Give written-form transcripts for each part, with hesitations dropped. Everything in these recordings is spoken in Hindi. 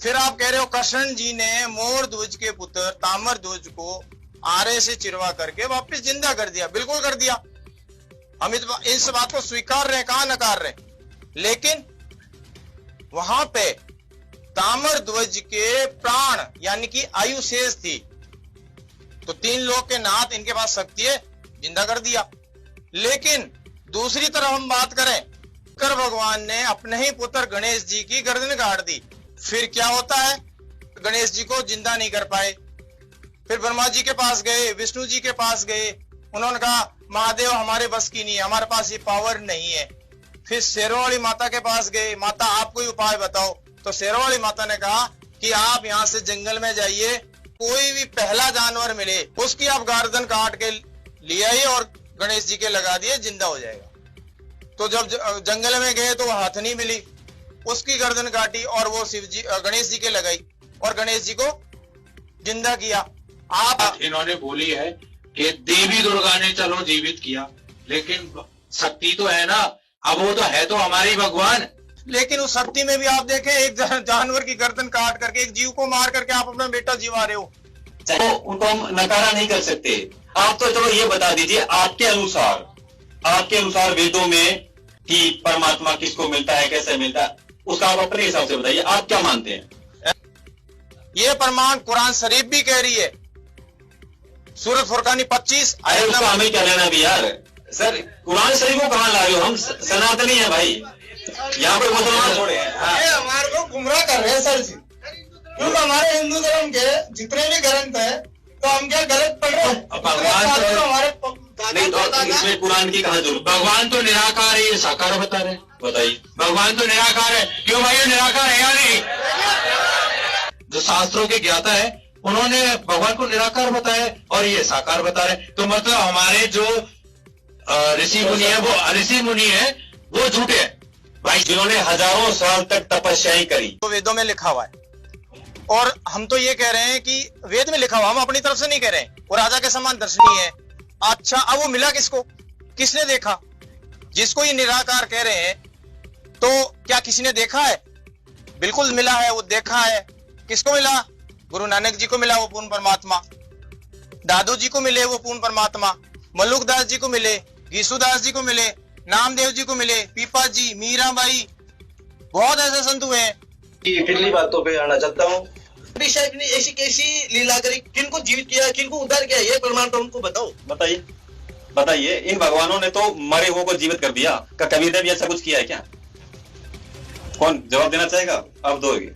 फिर आप कह रहे हो कृष्ण जी ने मोर ध्वज के पुत्र ताम्र ध्वज को आरे से चिरवा करके वापस जिंदा कर दिया। बिल्कुल कर दिया, हम इस बात को स्वीकार रहे, कहां नकार रहे। लेकिन वहां पे ताम्र ध्वज के प्राण यानी कि आयु शेष थी, तो 3 लोग के नाथ इनके पास शक्ति है, जिंदा कर दिया। लेकिन दूसरी तरफ हम बात करें, शंकर भगवान ने अपने ही पुत्र गणेश जी की गर्दन काट दी, फिर क्या होता है, गणेश जी को जिंदा नहीं कर पाए। फिर ब्रह्मा जी के पास गए, विष्णु जी के पास गए, उन्होंने कहा महादेव हमारे बस की नहीं है, हमारे पास ये पावर नहीं है। फिर शेरों वाली माता के पास गए, माता आप कोई उपाय बताओ। तो शेरों वाली माता ने कहा कि आप यहाँ से जंगल में जाइए, कोई भी पहला जानवर मिले उसकी आप गर्दन काट के ले आइए और गणेश जी के लगा दिए, जिंदा हो जाएगा। तो जब जंगल में गए तो हाथ नहीं मिली, उसकी गर्दन काटी और वो शिव जी गणेश जी के लगाई और गणेश जी को जिंदा किया। आप इन्होंने बोली है कि देवी दुर्गा ने चलो जीवित किया, लेकिन शक्ति तो है ना, अब वो तो है तो हमारे भगवान। लेकिन उस शक्ति में भी आप देखें, एक जानवर की गर्दन काट करके, एक जीव को मार करके आप अपना बेटा जीवा रहे हो। तो उनको हम नकारा नहीं कर सकते। आप तो चलो ये बता दीजिए, आपके अनुसार वेदों में कि परमात्मा किसको मिलता है, कैसे मिलता है, उसका आप अपने हिसाब से बताइए, आप क्या मानते हैं? ये प्रमाण कुरान शरीफ भी कह रही है, सूरत फुरकानी 25। अरे उसका हमें क्या लेना भी यार। सर कुरान शरीफ को कहां ला रहे हो? हम सनातनी है भाई, यहाँ पर मुसलमान थोड़े हैं। ये हमारे को गुमराह कर रहे हैं सर जी, क्योंकि हमारे हिंदू धर्म के जितने भी ग्रंथ है तो हम क्या गलत पढ़ रहे हैं? भगवान हमारे नहीं तो इसमें कुरान की कहां जरूरत? भगवान तो निराकार है, ये साकार बता रहे। बताइए, भगवान तो निराकार है, क्यों भाई ये निराकार है या नहीं? जो शास्त्रों के ज्ञाता है उन्होंने भगवान को निराकार बताया और ये साकार बता रहे। तो मतलब हमारे जो ऋषि मुनि है वो झूठे हैं भाई, जिन्होंने हजारों साल तक तपस्याएं करी। तो वेदों में लिखा हुआ है, और हम तो ये कह रहे हैं कि वेद में लिखा हुआ, हम अपनी तरफ से नहीं कह रहे हैं। वो राजा के समान दर्शनीय है। अच्छा, अब वो मिला किसको, किसने देखा? जिसको ये निराकार कह रहे हैं, तो क्या किसी ने देखा है? बिल्कुल मिला है, वो देखा है। किसको मिला? गुरु नानक जी को मिला, वो पूर्ण परमात्मा। दादू जी को मिले, वो पूर्ण परमात्मा। मल्लुक दास जी को मिले, गीसुदास जी को मिले, नामदेव जी को मिले, पीपा जी, मीराबाई, बहुत ऐसे संत हुए हैं। पिछली बातों पे आना चाहता हूँ। साहब ने ऐसी कैसी लीला करी, किनको जीवित किया, किनको उद्धार किया, ये प्रमाण तो हमको बताओ। बताइए। इन भगवानों ने तो मरे हुए को जीवित कर दिया। क्या कबीर ने भी ऐसा कुछ किया है क्या? कौन जवाब देना चाहेगा? आप दोगे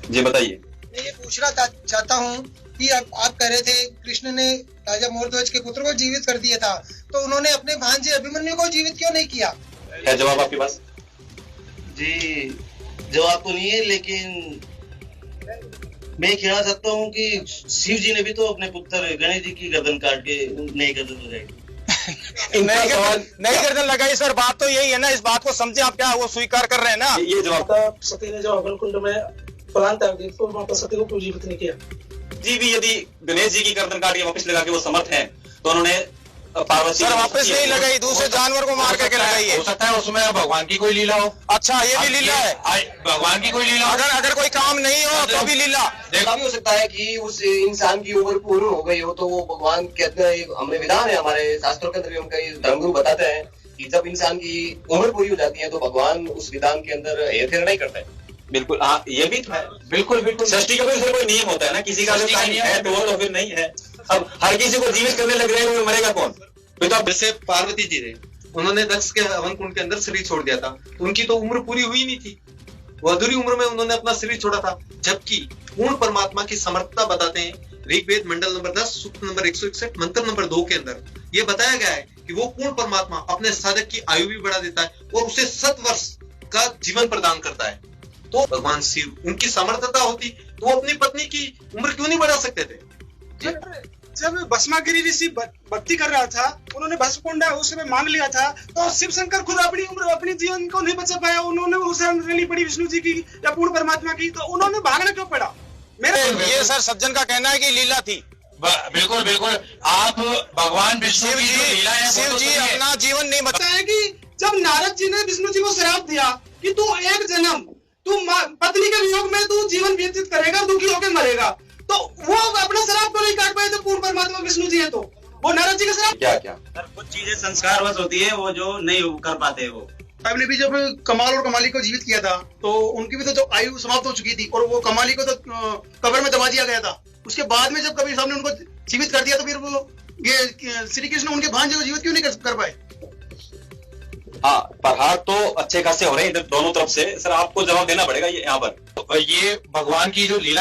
जी, बताइए। मैं ये पूछना चाहता हूँ कि आप कह रहे थे कृष्ण ने राजा मोरध्वज के पुत्र को जीवित कर दिया था, तो उन्होंने अपने भांजे अभिमन्यु को जीवित क्यों नहीं किया? क्या जवाब आपके पास? जी जवाब तो नहीं है, लेकिन मैं कहना चाहता हूँ कि शिव जी ने भी तो अपने पुत्र गणेश जी की गर्दन काट के नई गर्दन लगाई। नई गर्दन लगाई। सर बात तो यही है ना, इस बात को समझे आप, क्या वो स्वीकार कर रहे हैं ना? ये जवाब सती ने जो अग्निकुंड में प्राण त्याग दिए तो माता सती को क्यों जीवित नहीं किया? जी भी यदि गणेश जी की गर्दन काट के वापस लगा के वो समर्थ हैं, तो उन्होंने पार्वती सर वापस नहीं लगाई, दूसरे जानवर को मार करके लगाई है। हो सकता है उसमें भगवान की कोई लीला हो। अच्छा, ये भी लीला है? भगवान की कोई लीला हो। अगर कोई काम नहीं हो तो भी लीला। देखा भी हो सकता है कि उस इंसान की उम्र पूर्ण हो गई हो, तो वो भगवान कहते हैं, हमें विधान है हमारे शास्त्रों के अंदर भी, उनका धर्मगुरु बताते हैं कि जब इंसान की उम्र पूरी हो जाती है तो भगवान उस विधान के अंदर हेरफेर नहीं करते। बिल्कुल, हाँ ये भी है। बिल्कुल सृष्टि का भी कोई नियम होता है ना, किसी का है तो वो तो फिर नहीं है। अब हर किसी को जीवित करने लग रहे हैं, मरेगा कौन? जैसे पार्वती जी थे, उन्होंने दक्ष के हवन कुंड के अंदर शरीर छोड़ दिया था, उनकी तो उम्र पूरी हुई नहीं थी, वो अधूरी उम्र में उन्होंने अपना शरीर छोड़ा था। जबकि पूर्ण परमात्मा की समर्थता बताते हैं ऋग्वेद मंडल नंबर 10 सूक्त नंबर 161 मंत्र नंबर 2 के अंदर ये बताया गया है कि वो पूर्ण परमात्मा अपने साधक की आयु भी बढ़ा देता है और उसे 7 वर्ष का जीवन प्रदान करता है। तो भगवान शिव, उनकी समर्थता होती तो वो अपनी पत्नी की उम्र क्यों नहीं बढ़ा सकते थे? जब भस्मागिरी ऋषि भक्ति कर रहा था, उन्होंने भस्म कुंड उसमें मांग लिया था, तो शिव शंकर खुद अपनी उम्र, अपनी जीवन को नहीं बचा पाया, उन्होंने उसे लेनी पड़ी विष्णु जी की या पूर्ण परमात्मा की, तो उन्होंने भागना क्यों पड़ा? ये सर सज्जन का कहना है कि लीला थी। बिल्कुल बिल्कुल, आप भगवान विष्णु की जो लीला है, शिव जी अपना जीवन नहीं बता है कि जब नारद जी ने विष्णु जी को श्राप दिया कि तू एक जन्म तू पत्नी के वियोग में तू मरेगा। तो वो अपना शराब को नहीं काट पाए तो पूर्ण परमात्मा विष्णु जी है, तो वो नारद जी का शराब क्या क्या कुछ चीजें संस्कारवश होती है, वो जो नहीं कर पाते वो। साहब ने भी जब कमाल और कमाली को जीवित किया था तो उनकी भी तो आयु समाप्त हो चुकी थी और वो कमाली को तो कब्र में दबा दिया गया था। उसके बाद में जब कबीर साहब ने उनको जीवित कर दिया तो फिर वो ये श्री कृष्ण उनके भांजे को जीवित क्यों नहीं कर पाए? हाँ, प्रहार तो अच्छे खासे हो रहे हैं इधर दोनों तरफ से। सर आपको जवाब देना पड़ेगा ये यहाँ पर। ये भगवान की जो लीला